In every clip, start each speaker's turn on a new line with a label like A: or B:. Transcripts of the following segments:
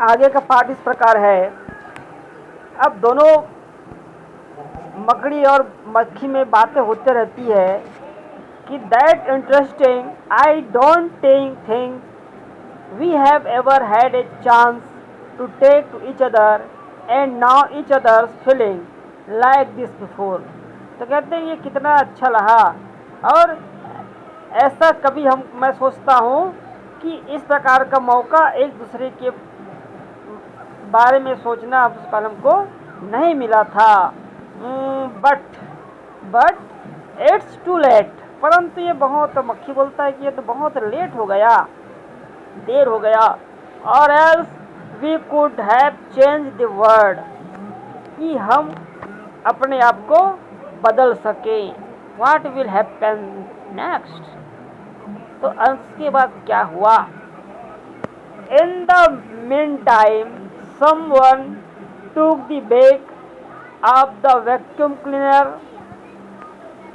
A: आगे का पाठ इस प्रकार है। अब दोनों मकड़ी और मक्खी में बातें होते रहती है कि that interesting I don't think we have ever had a chance to take to each other and now each other's feeling like this before. तो कहते हैं ये कितना अच्छा रहा, और ऐसा कभी मैं सोचता हूँ कि इस प्रकार का मौका एक दूसरे के बारे में सोचना अब उस काल हमको नहीं मिला था। बट इट्स टू लेट, परंतु ये बहुत, मक्खी बोलता है कि ये तो बहुत लेट हो गया, देर हो गया। और else we could have change the world, कि हम अपने आप को बदल सके। व्हाट विल हैपन नेक्स्ट, तो अंश के बाद क्या हुआ। In the mean time someone took the bag of the vacuum cleaner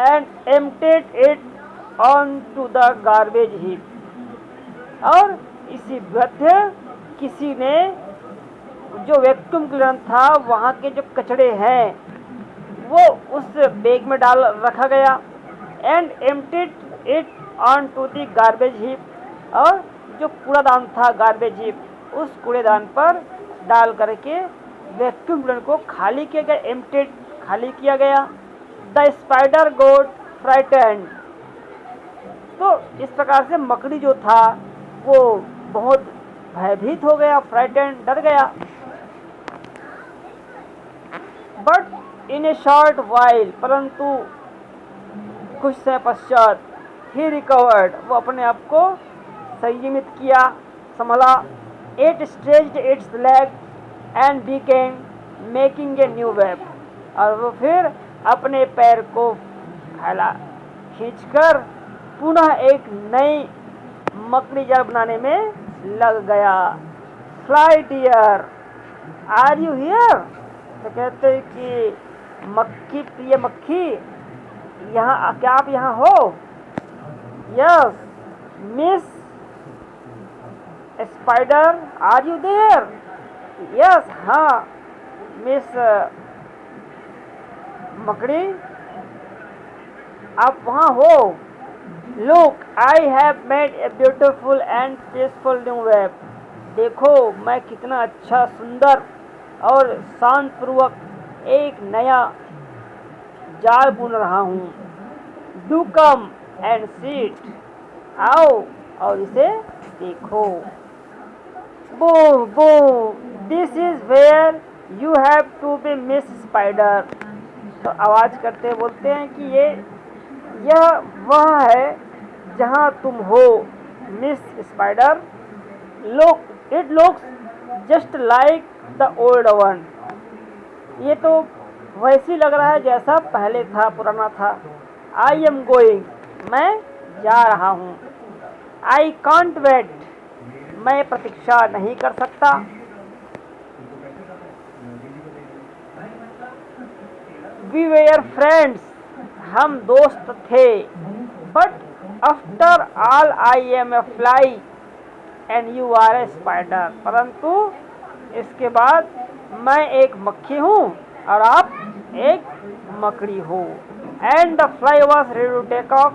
A: and emptied it onto the garbage heap। और इसी मध्य किसी ने जो वैक्यूम क्लीनर था वहाँ के जो कचड़े हैं वो उस बैग में डाल रखा गया, and emptied it onto the garbage heap, और जो कूड़ादान था गार्बेज हीप उस कूड़ेदान पर डाल करके वैक्यूम क्लीनर को खाली किया गया, एम्प्टीड खाली किया गया। द स्पाइडर गोट फ्राइटेंड, तो इस प्रकार से मकड़ी जो था वो बहुत भयभीत हो गया, फ्राइटेंड डर गया। But in A short while, परंतु कुछ समय पश्चात ही रिकवर्ड, वो अपने आप को संयमित किया, संभला। It stretched it's leg and became making a new web, और वो फिर अपने पैर को फैला खींचकर पुनः एक नई मकड़ी जाल बनाने में लग गया। Fly dear are you here, तो कहते हैं कि मक्खी, प्रिय मक्खी, यहाँ क्या आप यहाँ हो। Yes miss spider are you there, yes हाँ मिस मकड़ी आप वहाँ हो। Look I have made a beautiful and peaceful new web, देखो मैं कितना अच्छा, सुंदर और शांत पूर्वक एक नया जाल बुन रहा हूँ। डू कम एंड सीट, आओ और इसे देखो। बो बो this is where you have to be miss spider, तो आवाज़ करते बोलते हैं कि यह वह है जहाँ तुम हो miss spider. Look it looks just like the old one, ये तो वैसी लग रहा है जैसा पहले था, पुराना था। आई एम गोइंग, मैं जा रहा हूँ। आई कांट वेट, मैं प्रतीक्षा नहीं कर सकता। वी वेयर फ्रेंड्स, हम दोस्त थे। But after all I am a fly and you are a spider, परंतु इसके बाद मैं एक मक्खी हूँ और आप एक मकड़ी हो। And the fly was ready to take off,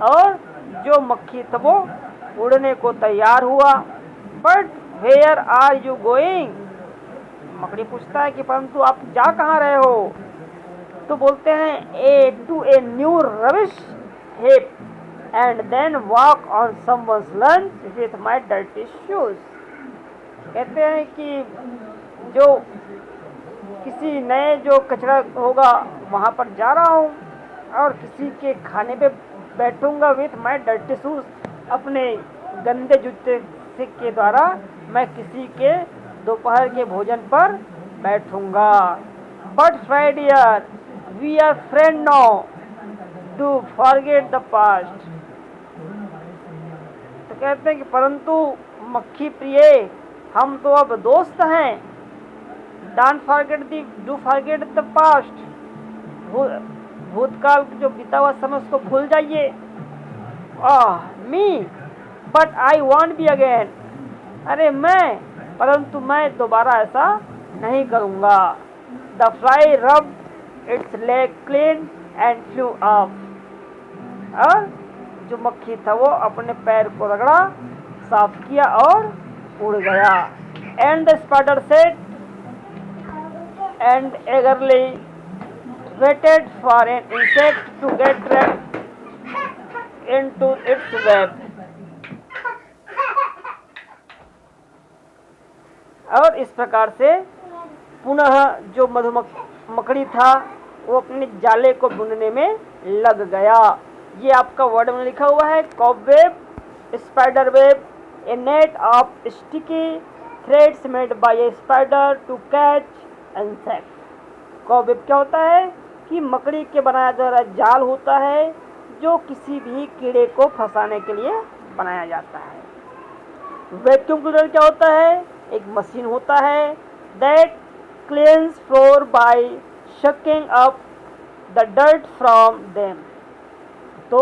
A: और जो मक्खी था वो उड़ने को तैयार हुआ। But where are you going, मकड़ी पूछता है कि परंतु आप जा कहाँ रहे हो। तो बोलते हैं a to a new rubbish heap and then walk on someone's lunch with my dirty shoes, कहते हैं कि जो किसी नए जो कचरा होगा वहाँ पर जा रहा हूँ और किसी के खाने पे बैठूंगा विथ माई डर्टी शूज, अपने गंदे जूते के द्वारा मैं किसी के दोपहर के भोजन पर बैठूंगा। But fly dear we are friend now, do forget the past, तो कहते हैं कि परंतु मक्खी प्रिय हम तो अब दोस्त हैं। Don't forget the, do forget the past, भूतकाल जो बीता हुआ समय उसको भूल जाइए। Me but I won't be again, अरे मैं, परंतु मैं दोबारा ऐसा नहीं करूँगा। The fly rub its leg clean and flew off. और जो मक्खी था वो अपने पैर को रगड़ा, साफ किया और उड़ गया। And the spider set and eagerly waited for an insect to get trapped into its web। और इस प्रकार से पुनः जो मधुमक्खी था वो अपने जाले को बुनने में लग गया। ये आपका वर्ड में लिखा हुआ है cobweb, spider web, a net of sticky threads made by a spider to catch insect. Cobweb क्या होता है कि मकड़ी के बनाया जा जाल होता है जो किसी भी कीड़े को फंसाने के लिए बनाया जाता है। वैक्यूम क्लीनर क्या होता है? एक मशीन होता है that cleans floor by sucking up the dirt from them. तो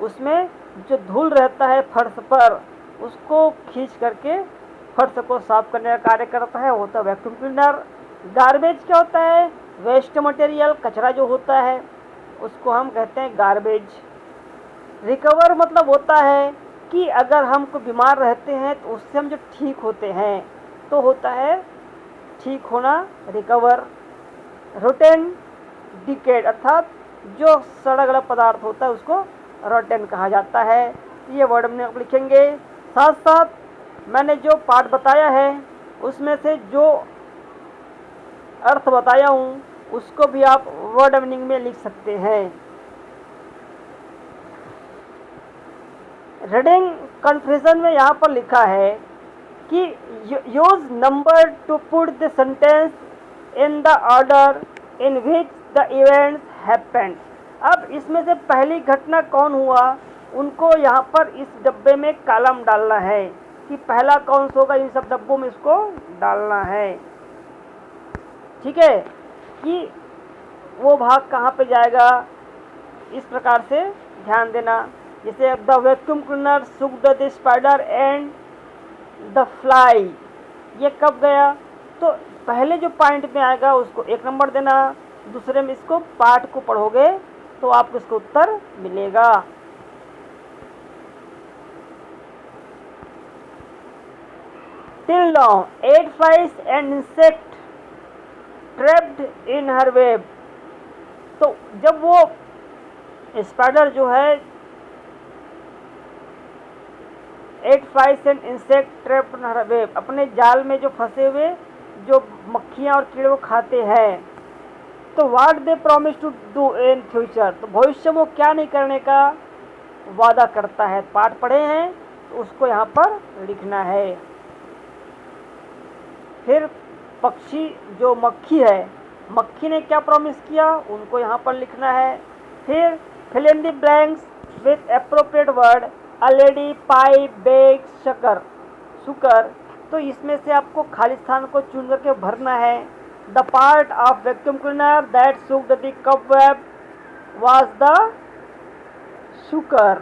A: उसमें जो धूल रहता है फर्श पर उसको खींच करके फर्श को साफ करने का कार्य करता है, होता है वैक्यूम क्लीनर। गार्बेज क्या होता है? वेस्ट मटेरियल, कचरा जो होता है उसको हम कहते हैं गार्बेज। रिकवर मतलब होता है कि अगर हम को बीमार रहते हैं तो उससे हम जो ठीक होते हैं तो होता है ठीक होना, रिकवर। रोटेन डिकेड अर्थात जो सड़ा गला पदार्थ होता है उसको रोटेन कहा जाता है। ये वर्ड में आप लिखेंगे। साथ साथ मैंने जो पाठ बताया है उसमें से जो अर्थ बताया हूँ उसको भी आप वर्ड मीनिंग में लिख सकते हैं। रीडिंग कन्फ्यूजन में यहाँ पर लिखा है कि use number two put the sentence in the order in which the events happened. अब इसमें से पहली घटना कौन हुआ उनको यहाँ पर इस डब्बे में कॉलम डालना है कि पहला कौन सा होगा, इन सब डब्बों में इसको डालना है। ठीक है कि वो भाग कहाँ पे जाएगा, इस प्रकार से ध्यान देना। जैसे द वैक्यूम क्लीनर सुक the spider and the fly, ये कब गया? तो पहले जो पॉइंट में आएगा उसको 1 नंबर देना, दूसरे में इसको पाठ को पढ़ोगे तो आपको इसका उत्तर मिलेगा। Till now 8 flies and insect trapped in her web। तो जब वो स्पाइडर जो है 8 flies and insect trapped in her web, अपने जाल में जो फंसे हुए जो मक्खियाँ और कीड़े को खाते हैं, तो what they promise to do in future, तो भविष्य में वो क्या नहीं करने का वादा करता है। पाठ पढ़े हैं तो उसको यहाँ पर लिखना है। फिर पक्षी जो मक्खी है, मक्खी ने क्या प्रॉमिस किया उनको यहाँ पर लिखना है। फिर fill in the blanks with appropriate word, a lady, pipe, bag, sucker. तो इसमें से आपको खाली स्थान को चुन करके भरना है। The part of vacuum cleaner that sucked the cobweb was the sucker,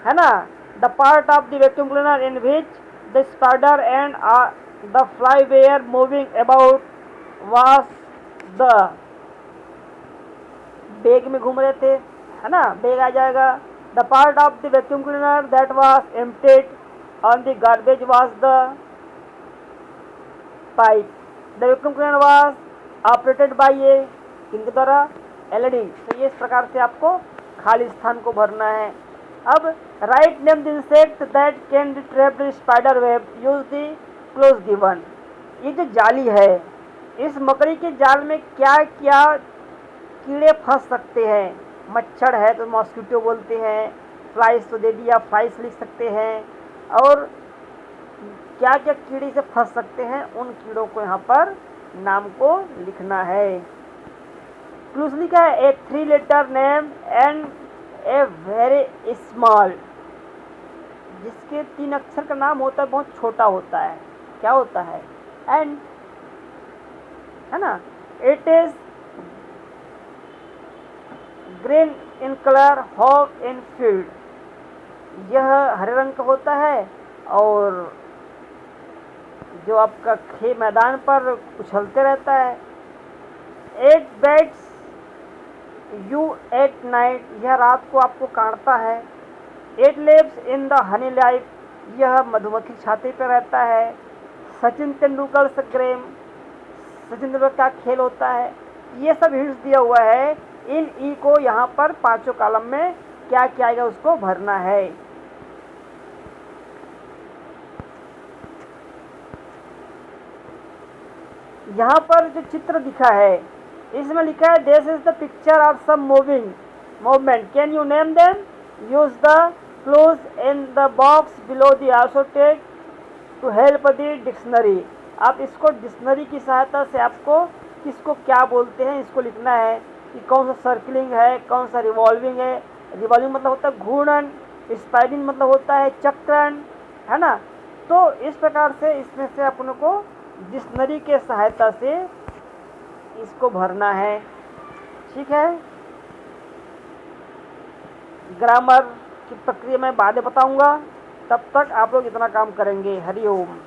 A: है ना। The part of the vacuum cleaner in which the spider and the fly were moving about was the, bag में घूम रहे थे, है ना, bag आ जाएगा। The part of the vacuum cleaner that was emptied on the garbage was the pipe. The vacuum cleaner was operated by a, किनके द्वारा? एलईडी। तो ये इस प्रकार से आपको खाली स्थान को भरना है। अब write name the insect that can be trapped in spider web, use the close given. ये जो जाली है, इस मकड़ी के जाल में क्या क्या कीड़े फंस सकते हैं? मच्छर है तो मॉस्किटो बोलते हैं, फ्लाइज तो दे दिया, फ्लाइज लिख सकते हैं। और क्या क्या कीड़े से फंस सकते हैं उन कीड़ों को यहाँ पर नाम को लिखना है। क्लूज लिखा है a 3 letter name and a very small, जिसके 3 अक्षर का नाम होता है, बहुत छोटा होता है। क्या होता है? एंड, है ना। It is green in colour, hawk in field, यह हरे रंग का होता है और जो आपका मैदान पर उछलते रहता है। 8 bites you at night, यह रात को आपको काटता है। 8 lives in the honey life, यह मधुमक्खी छाते पर रहता है। सचिन तेंदुलकर गेम, सचिन तेंदुलकर का खेल होता है। ये सब हिंट्स दिया हुआ है। इन ई को यहाँ पर पांचों कॉलम में क्या क्या आएगा उसको भरना है। यहाँ पर जो चित्र दिखा है इसमें लिखा है this is the picture of some movement, can you name them, use the clues in the box below the also take to help the dictionary. आप इसको डिक्शनरी की सहायता से आपको किसको क्या बोलते हैं इसको लिखना है कि कौन सा सर्कलिंग है, कौन सा रिवॉल्विंग है। रिवॉल्विंग मतलब होता है घूर्णन, स्पाइनिंग मतलब होता है चक्रण, है ना। तो इस प्रकार से इसमें से अपन को डिक्शनरी के सहायता से इसको भरना है, ठीक है। ग्रामर की प्रक्रिया मैं बाद में बताऊंगा, तब तक आप लोग इतना काम करेंगे। हरिओम।